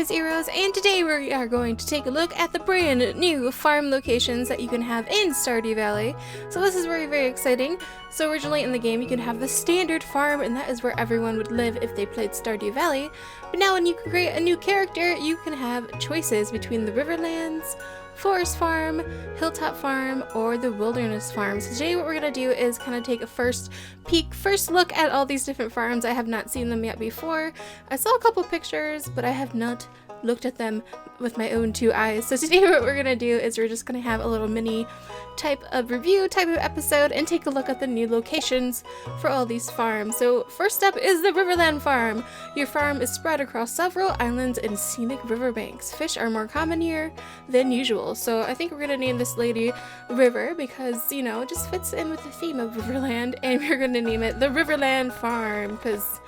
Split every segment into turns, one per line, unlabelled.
is Erose, and today we are going to take a look at the brand new farm locations that you can have in Stardew Valley. So this is very exciting. So originally in the game you can have the standard farm, and that is where everyone would live if they played Stardew Valley. But now when you create a new character, you can have choices between the Riverlands, Forest Farm, Hilltop Farm, or the Wilderness Farm. So today what we're going to do is kind of take a first look at all these different farms. I have not seen them yet before. I saw a couple pictures, but I have not looked at them with my own two eyes. So today what we're going to do is we're just going to have a little mini type of review, type of episode, and take a look at the new locations for all these farms. So first up is the Riverland Farm. Your farm is spread across several islands and scenic riverbanks. Fish are more common here than usual. So I think we're going to name this lady River because, you know, it just fits in with the theme of Riverland, and we're going to name it the Riverland Farm because,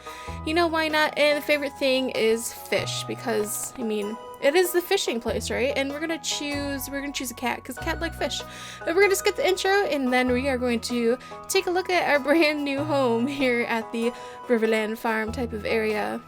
you know, why not? And the favorite thing is fish because, I mean, it is the fishing place, right? And we're gonna choose a cat because cat like fish. But we're gonna just get the intro, and then we are going to take a look at our brand new home here at the Riverland Farm type of area.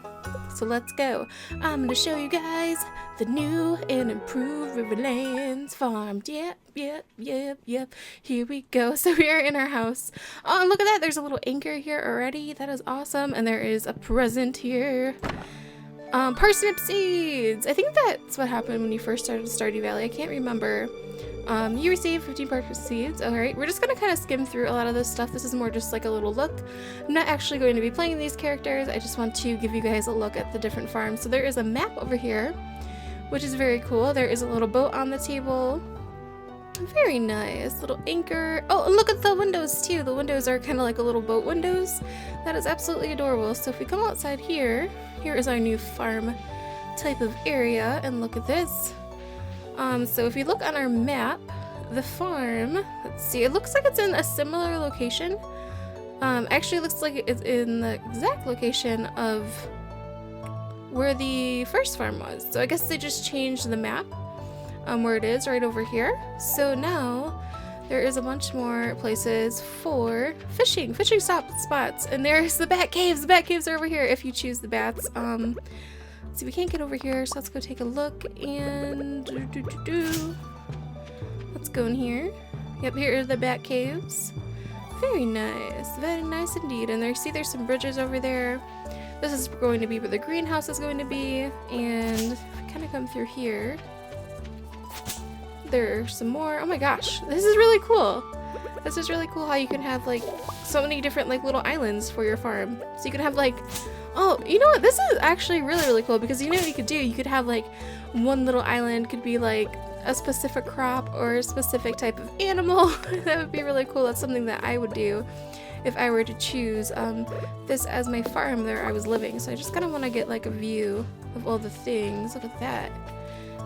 So let's go. I'm gonna show you guys the new and improved Riverlands Farm. Yep. Here we go. So we are in our house. Oh, look at that. There's a little anchor here already. That is awesome. And there is a present here. Parsnip seeds! I think that's what happened when you first started Stardew Valley. I can't remember. You received 15 parsnip seeds. Alright, we're just gonna kind of skim through a lot of this stuff. This is more just like a little look. I'm not actually going to be playing these characters. I just want to give you guys a look at the different farms. So there is a map over here, which is very cool. There is a little boat on the table. Very nice. Little anchor. Oh, and look at the windows too. The windows are kind of like a little boat windows. That is absolutely adorable. So if we come outside here, here is our new farm type of area, and look at this. So if you look on our map, the farm, let's see, it looks like it's in a similar location. Actually it looks like it's in the exact location of where the first farm was. So I guess they just changed the map. Where it is right over here. So now there is a bunch more places for fishing spots, and there's the bat caves. The bat caves are over here if you choose the bats. Let's see, we can't get over here, so let's go take a look, and let's go in here. Yep, here are the bat caves. Very nice indeed. And there's some bridges over there. This is going to be where the greenhouse is going to be, and if we kind of come through here, there's some more. Oh my gosh, this is really cool. This is really cool how you can have like so many different like little islands for your farm. So you can have like, oh, you know what? This is actually really cool because you know what you could do? You could have like one little island could be like a specific crop or a specific type of animal. That would be really cool. That's something that I would do if I were to choose this as my farm there I was living. So I just kind of want to get like a view of all the things. Look at that.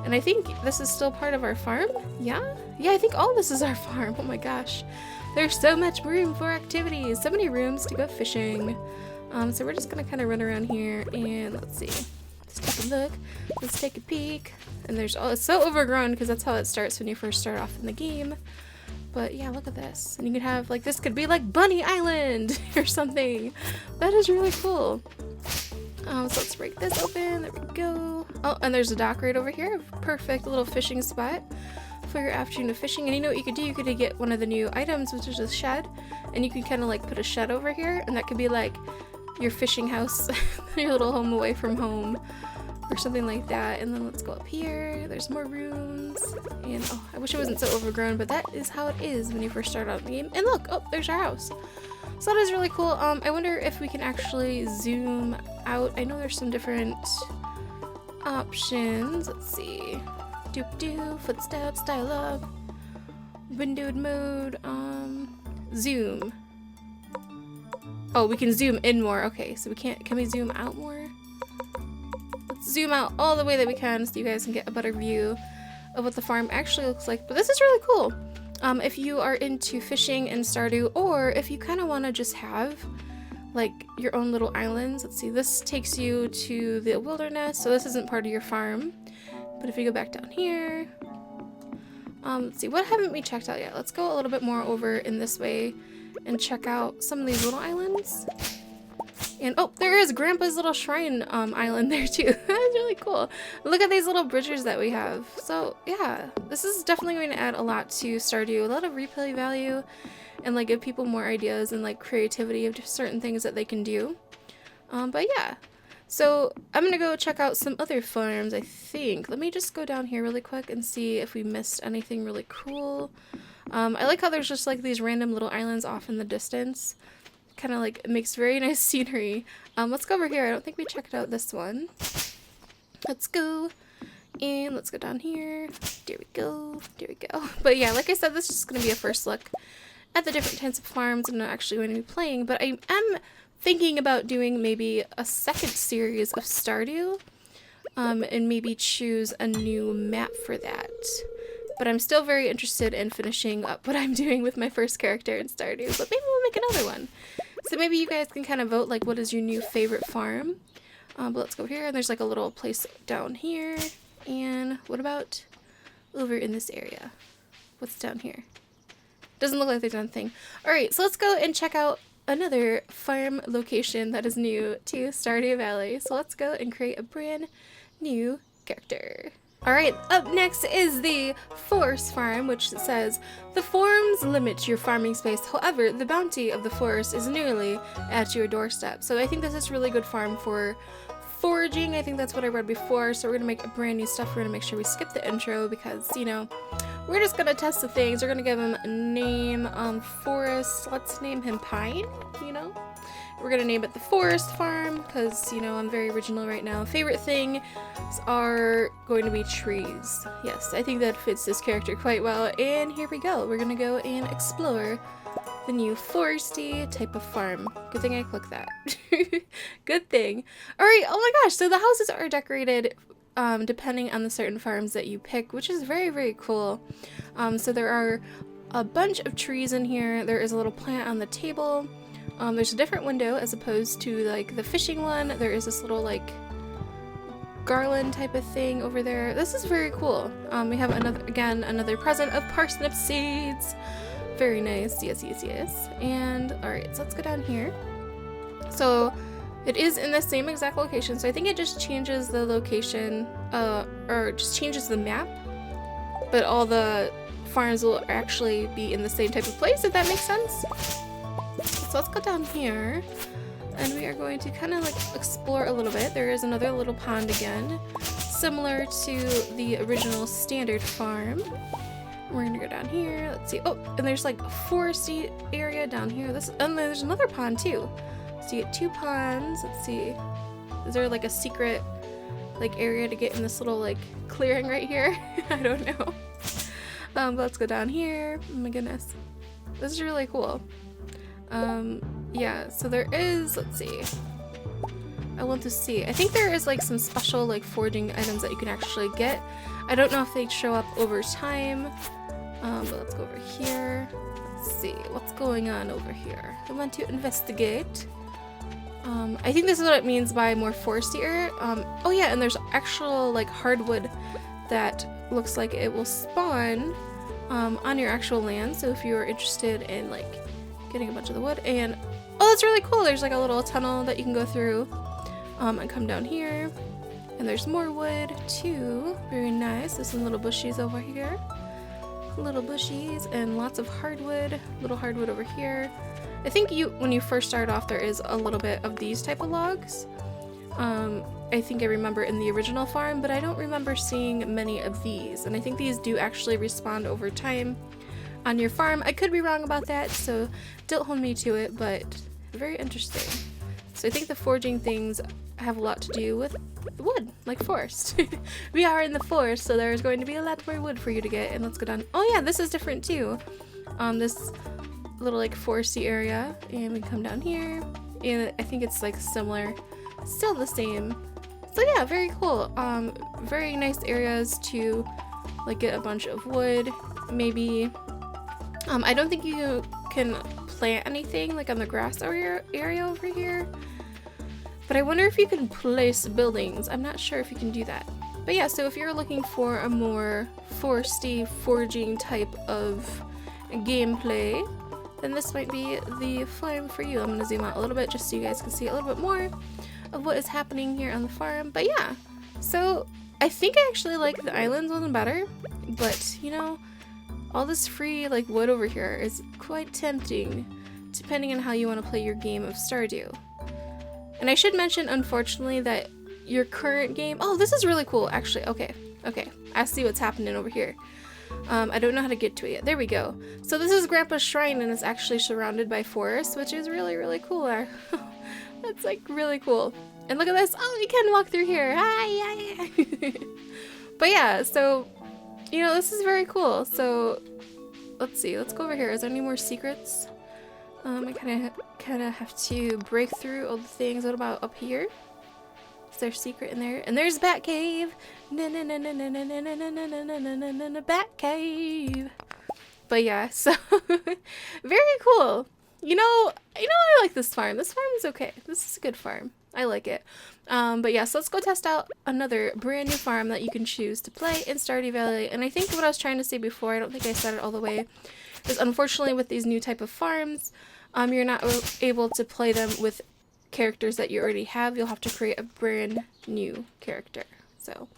And I think this is still part of our farm. Yeah, I think all this is our farm. Oh my gosh, there's so much room for activities, so many rooms to go fishing. So we're just gonna kind of run around here, and let's see, let's take a look, let's take a peek. And there's it's so overgrown because that's how it starts when you first start off in the game. But yeah, look at this, and you could have like, this could be like Bunny Island or something. That is really cool. So let's break this open. There we go. Oh, and there's a dock right over here. Perfect little fishing spot for your afternoon of fishing. And you know what you could do? You could get one of the new items, which is a shed. And you can kind of like put a shed over here. And that could be like your fishing house, your little home away from home or something like that. And then let's go up here. There's more rooms. And oh, I wish it wasn't so overgrown, but that is how it is when you first start out the game. And look, oh, there's our house. So that is really cool. I wonder if we can actually zoom out. I know there's some different options. Let's see. Footsteps, dialogue, windowed mode, zoom. Oh, we can zoom in more. Okay, so can we zoom out more? Let's zoom out all the way that we can so you guys can get a better view of what the farm actually looks like. But this is really cool. If you are into fishing in Stardew, or if you kind of want to just have like your own little islands. Let's see, this takes you to the wilderness, so this isn't part of your farm. But if you go back down here, let's see, what haven't we checked out yet? Let's go a little bit more over in this way and check out some of these little islands. And oh, there is Grandpa's little shrine island there too. That's really cool. Look at these little bridges that we have. So yeah, this is definitely going to add a lot to Stardew, a lot of replay value, and like give people more ideas and like creativity of just certain things that they can do. But yeah, so I'm gonna go check out some other farms, I think. Let me just go down here really quick and see if we missed anything really cool. I like how there's just like these random little islands off in the distance. Kind of like makes very nice scenery. Let's go over here. I don't think we checked out this one. Let's go. And let's go down here. There we go. There we go. But yeah, like I said, this is just going to be a first look at the different types of farms I'm not actually going to be playing. But I am thinking about doing maybe a second series of Stardew. And maybe choose a new map for that. But I'm still very interested in finishing up what I'm doing with my first character in Stardew. But maybe we'll make another one. So maybe you guys can kind of vote like what is your new favorite farm. But let's go here. And there's like a little place down here. And what about over in this area? What's down here? Doesn't look like there's anything. Alright, so let's go and check out another farm location that is new to Stardew Valley. So let's go and create a brand new character. Alright, up next is the forest farm, which says, the forms limit your farming space, however, the bounty of the forest is nearly at your doorstep. So I think this is really good farm for foraging. I think that's what I read before, so we're going to make a brand new stuff. We're going to make sure we skip the intro because, you know, we're just going to test the things. We're going to give him a name, Forest. Let's name him Pine, you know. We're going to name it the Forest Farm because, you know, I'm very original right now. Favorite things are going to be trees. Yes, I think that fits this character quite well. And here we go. We're going to go and explore the new foresty type of farm. Good thing I clicked that. Good thing. Alright, oh my gosh, so the houses are decorated depending on the certain farms that you pick, which is very, very cool. So there are a bunch of trees in here. There is a little plant on the table. There's a different window as opposed to like the fishing one. There is this little like garland type of thing over there. This is very cool. We have another present of parsnip seeds. Very nice. Yes, yes, yes. And alright, so let's go down here. So it is in the same exact location. So I think it just changes the location, or just changes the map. But all the farms will actually be in the same type of place, if that makes sense. So let's go down here, and we are going to kind of like explore a little bit. There is another little pond again, similar to the original standard farm. We're gonna go down here. Let's see. Oh, and there's like a foresty area down here. And there's another pond too. So you get two ponds. Let's see. Is there like a secret like area to get in this little like clearing right here? I don't know. But let's go down here. Oh my goodness, this is really cool. Yeah, so there is, let's see, I want to see, I think there is like some special like foraging items that you can actually get. I don't know if they show up over time, but let's go over here. Let's see, what's going on over here? I want to investigate. I think this is what it means by more foresty area. Oh yeah, and there's actual like hardwood that looks like it will spawn on your actual land, so if you're interested in like getting a bunch of the wood. And oh, that's really cool, there's like a little tunnel that you can go through and come down here, and there's more wood too. Very nice. There's some little bushies over here, little bushies, and lots of hardwood, little hardwood over here. I think when you first start off there is a little bit of these type of logs. I think I remember in the original farm, but I don't remember seeing many of these, and I think these do actually respawn over time on your farm. I could be wrong about that, so don't hold me to it, but very interesting. So I think the foraging things have a lot to do with wood, like forest. We are in the forest, so there's going to be a lot more wood for you to get. And let's go down. Oh yeah, this is different too. This little like foresty area, and we come down here, and I think it's like similar, still the same. So yeah, very cool. Very nice areas to like get a bunch of wood, maybe. I don't think you can plant anything like on the grass area over here, but I wonder if you can place buildings. I'm not sure if you can do that. But yeah, so if you're looking for a more foresty, foraging type of gameplay, then this might be the farm for you. I'm gonna zoom out a little bit just so you guys can see a little bit more of what is happening here on the farm. But yeah, so I think I actually like the islands one better, but you know, all this free like wood over here is quite tempting depending on how you want to play your game of Stardew. And I should mention, unfortunately, that your current game, oh, this is really cool actually. Okay, I see what's happening over here. I don't know how to get to it yet. There we go. So this is Grandpa's shrine, and it's actually surrounded by forest, which is really cool. That's like really cool. And look at this. Oh, you can walk through here. Hi. But yeah, so you know, this is very cool. So let's see. Let's go over here. Is there any more secrets? I kind of have to break through all the things. What about up here? Is there a secret in there? And there's Bat Cave. Bat Cave. But yeah, so very cool. You know, I like this farm. This farm is okay. This is a good farm. I like it. But yeah, so let's go test out another brand new farm that you can choose to play in Stardew Valley. And I think what I was trying to say before, I don't think I said it all the way, is unfortunately with these new type of farms, you're not able to play them with characters that you already have. You'll have to create a brand new character. So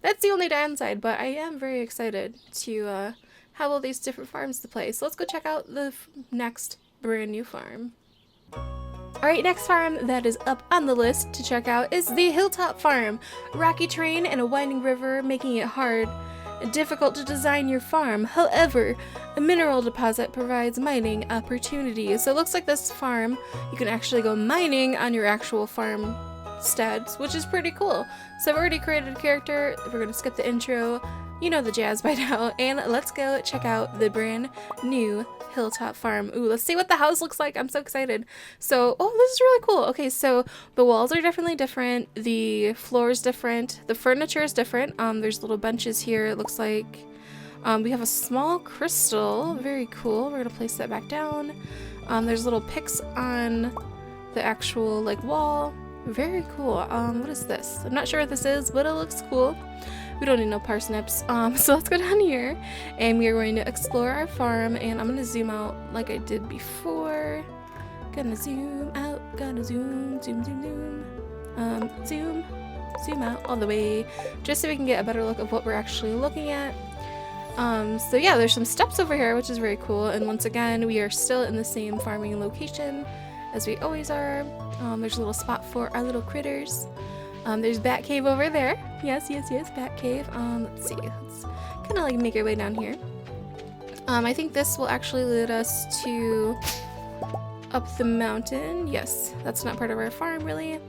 that's the only downside, but I am very excited to have all these different farms to play. So let's go check out the next brand new farm. Alright, next farm that is up on the list to check out is the Hilltop Farm. Rocky terrain and a winding river making it hard and difficult to design your farm. However, a mineral deposit provides mining opportunities. So it looks like this farm, you can actually go mining on your actual farm steads, which is pretty cool. So I've already created a character. We're going to skip the intro. You know the jazz by now. And let's go check out the brand new Hilltop Farm. Ooh, let's see what the house looks like. I'm so excited. So, oh, this is really cool. Okay, so the walls are definitely different. The floor is different. The furniture is different. There's little benches here. It looks like we have a small crystal. Very cool. We're gonna place that back down. There's little picks on the actual like wall. Very cool. What is this? I'm not sure what this is, but it looks cool. We don't need no parsnips. So let's go down here and we are going to explore our farm, and I'm gonna zoom out like I did before. Gonna zoom out, gonna zoom out all the way just so we can get a better look of what we're actually looking at. So yeah, there's some steps over here, which is very cool, and once again we are still in the same farming location as we always are. There's a little spot for our little critters. There's Bat Cave over there. Yes, Bat Cave. Let's see. Let's kind of like make our way down here. I think this will actually lead us to up the mountain. Yes, that's not part of our farm really.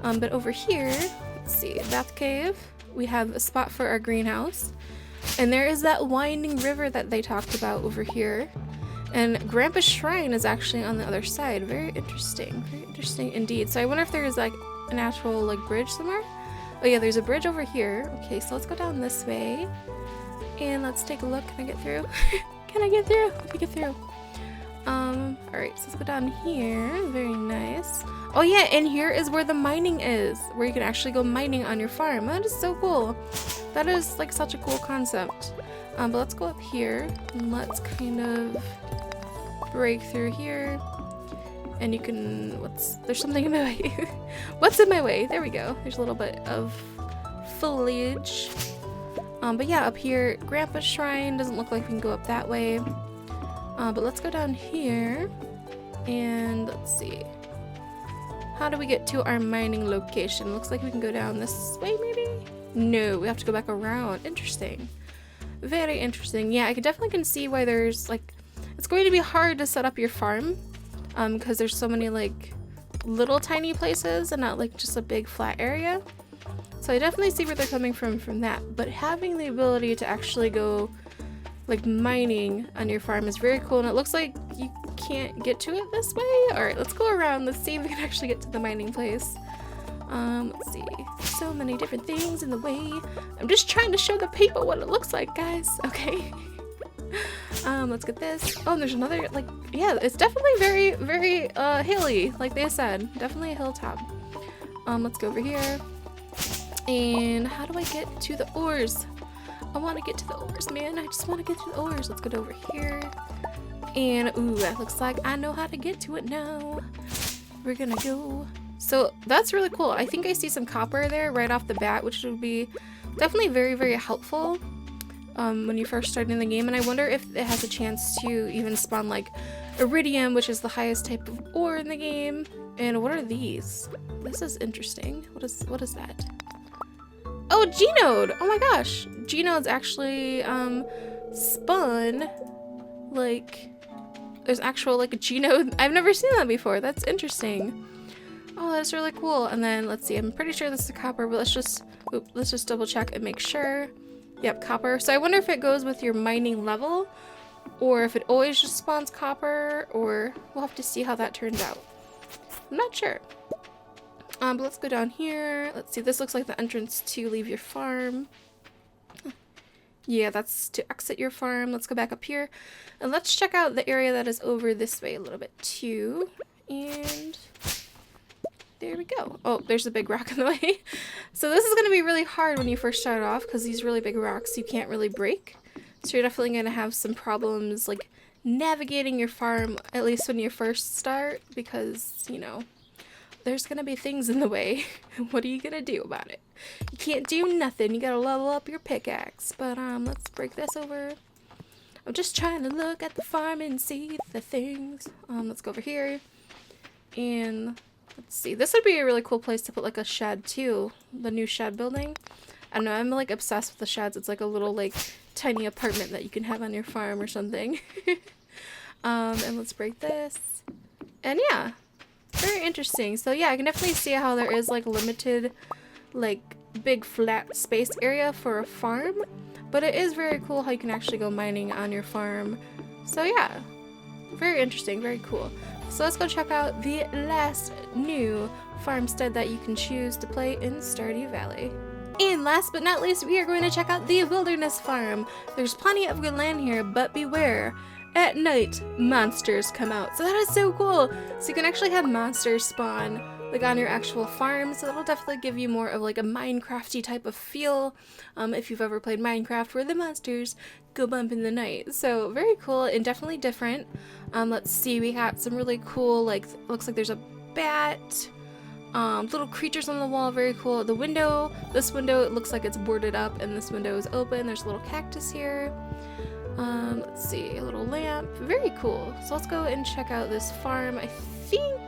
But over here, let's see, Bat Cave. We have a spot for our greenhouse. And there is that winding river that they talked about over here. And Grandpa's shrine is actually on the other side. Very interesting indeed. So I wonder if there is like an actual like bridge somewhere. Oh yeah, there's a bridge over here. Okay, so let's go down this way and let's take a look. Can I get through? Can I get through? Let me get through. Alright, so let's go down here. Very nice. Oh yeah, and here is where the mining is, where you can actually go mining on your farm. That is so cool. That is like such a cool concept. But let's go up here and let's kind of break through here. And you can, there's something in my way. What's in my way? There we go. There's a little bit of foliage. But yeah, up here, Grandpa's shrine. Doesn't look like we can go up that way. But let's go down here. And let's see. How do we get to our mining location? Looks like we can go down this way maybe? No, we have to go back around. Interesting. Very interesting. Yeah, I definitely can see why there's like, it's going to be hard to set up your farm. Because there's so many like little tiny places and not like just a big flat area. So I definitely see where they're coming from that. But having the ability to actually go like mining on your farm is very cool, and it looks like you can't get to it this way. Alright, let's go around. Let's see if we can actually get to the mining place. Let's see. So many different things in the way. I'm just trying to show the people what it looks like, guys. Okay. Let's get this. Oh, and there's another, like, yeah, it's definitely very hilly, like they said. Definitely a hilltop. Let's go over here. And how do I get to the ores? I want to get to the ores, man. I just want to get to the ores. Let's go over here. And ooh, that looks like I know how to get to it now. We're gonna go. So that's really cool. I think I see some copper there right off the bat, which would be definitely very, very helpful when you first start in the game. And I wonder if it has a chance to even spawn like iridium, which is the highest type of ore in the game. And what are these? This is interesting. What is that? Oh, Genode! Oh my gosh! Genodes actually spawn like there's actual like a Genode. I've never seen that before. That's interesting. Oh, that's really cool. And then let's see. I'm pretty sure this is copper, but let's just double check and make sure. Yep, copper. So I wonder if it goes with your mining level, or if it always just spawns copper, or we'll have to see how that turns out. I'm not sure. But let's go down here. Let's see. This looks like the entrance to leave your farm. Yeah, that's to exit your farm. Let's go back up here, and let's check out the area that is over this way a little bit too. And there we go. Oh, there's a big rock in the way. So this is going to be really hard when you first start off because these really big rocks you can't really break. So you're definitely going to have some problems like navigating your farm, at least when you first start, because, you know, there's going to be things in the way. What are you going to do about it? You can't do nothing. You got to level up your pickaxe. But let's break this over. I'm just trying to look at the farm and see the things. Let's go over here. And let's see. This would be a really cool place to put like a shed too. The new shed building. I don't know. I'm like obsessed with the sheds. It's like a little like tiny apartment that you can have on your farm or something. And let's break this. And yeah, very interesting. So yeah, I can definitely see how there is like limited like big flat space area for a farm. But it is very cool how you can actually go mining on your farm. So yeah, very interesting. Very cool. So let's go check out the last new farmstead that you can choose to play in Stardew Valley. And last but not least, we are going to check out the Wilderness Farm. There's plenty of good land here, but beware. At night, monsters come out. So that is so cool. So you can actually have monsters spawn like on your actual farm. So that'll definitely give you more of like a Minecrafty type of feel. If you've ever played Minecraft where the monsters go bump in the night. So very cool and definitely different. Let's see, we got some really cool, like, looks like there's a bat. Little creatures on the wall, very cool. The window, this window, it looks like it's boarded up and this window is open. There's a little cactus here. Let's see, a little lamp, very cool. So let's go and check out this farm. I think,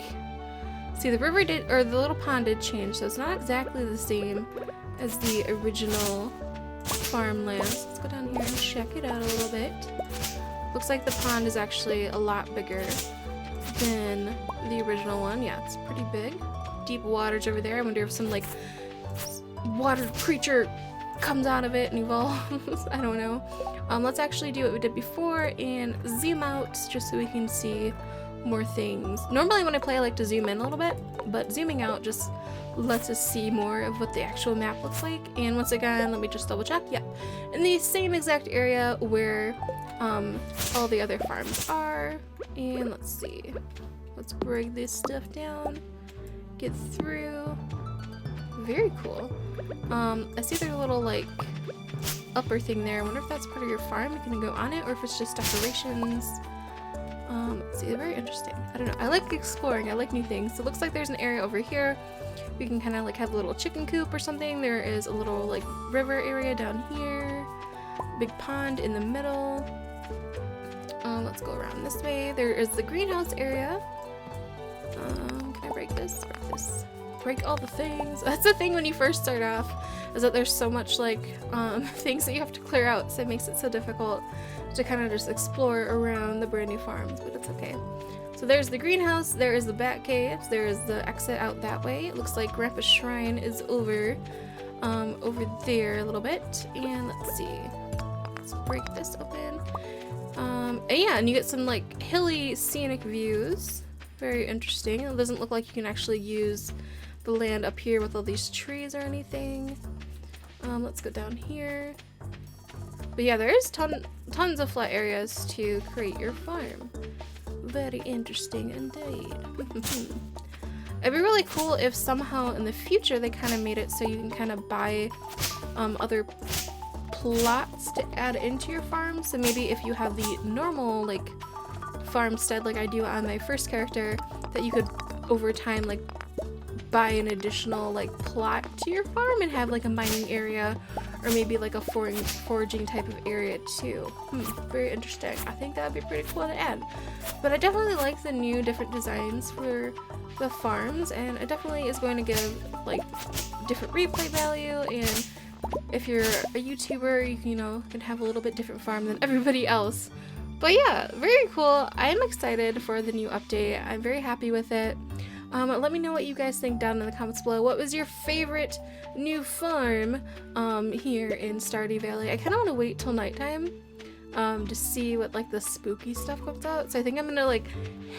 see, the river did, or the little pond did change, so it's not exactly the same as the original farmland. So let's go down here and check it out a little bit. Looks like the pond is actually a lot bigger than the original one. Yeah, it's pretty big. Deep waters over there. I wonder if some like water creature comes out of it and evolves. I don't know. Let's actually do what we did before and zoom out just so we can see more things. Normally when I play I like to zoom in a little bit, but zooming out just lets us see more of what the actual map looks like. And once again, let me just double check. Yep, in the same exact area where all the other farms are. And let's see, let's break this stuff down, get through. Very cool. I see there's a little like upper thing there. I wonder if that's part of your farm. You can go on it, or if it's just decorations. Let's see, very interesting. I don't know. I like exploring. I like new things. So it looks like there's an area over here. We can kind of like have a little chicken coop or something. There is a little like river area down here. Big pond in the middle. Let's go around this way. There is the greenhouse area. Can I break this? Break this. Break all the things. That's the thing when you first start off, is that there's so much like things that you have to clear out, so it makes it so difficult to kind of just explore around the brand new farms, but it's okay. So there's the greenhouse, there is the bat caves, there is the exit out that way. It looks like Grandpa's shrine is over there a little bit. And let's see, let's break this open. And yeah, and you get some like hilly scenic views. Very interesting. It doesn't look like you can actually use the land up here with all these trees or anything. Let's go down here. But yeah, there is tons of flat areas to create your farm. Very interesting indeed. It'd be really cool if somehow in the future they kind of made it so you can kind of buy other plots to add into your farm. So maybe if you have the normal like farmstead like I do on my first character, that you could over time like buy an additional like plot to your farm and have like a mining area, or maybe like a foraging type of area too. Very interesting. I think that would be pretty cool to add. But I definitely like the new different designs for the farms, and it definitely is going to give like different replay value, and if you're a YouTuber, you can, you know, can have a little bit different farm than everybody else. But yeah, very cool. I'm excited for the new update. I'm very happy with it. Let me know what you guys think down in the comments below. What was your favorite new farm here in Stardew Valley? I kind of want to wait till nighttime to see what like the spooky stuff comes out. So I think I'm gonna like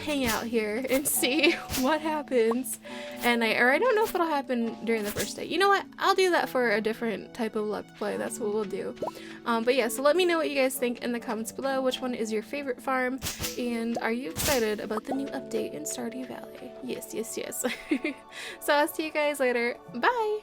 hang out here and see what happens. And I don't know if it'll happen during the first day. You know what? I'll do that for a different type of let's play. That's what we'll do. But yeah, so let me know what you guys think in the comments below. Which one is your favorite farm? And are you excited about the new update in Stardew Valley? Yes, yes, yes. So I'll see you guys later. Bye!